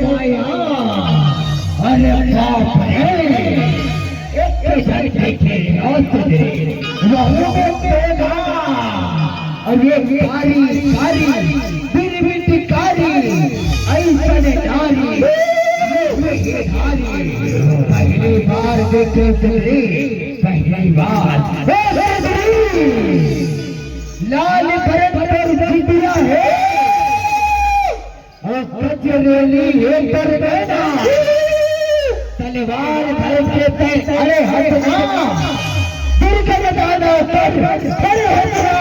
माया अरे बाप रे एक देखे अरे कारी कारी बिरबिटी कारी ऐसने नारी पहली बार देखे तेरी पहली बार लाल भरत पर जितिया है कचरेली लेकर बैठा तलवार भर के अरे हटना दुर्गा दादा पर अरे हटना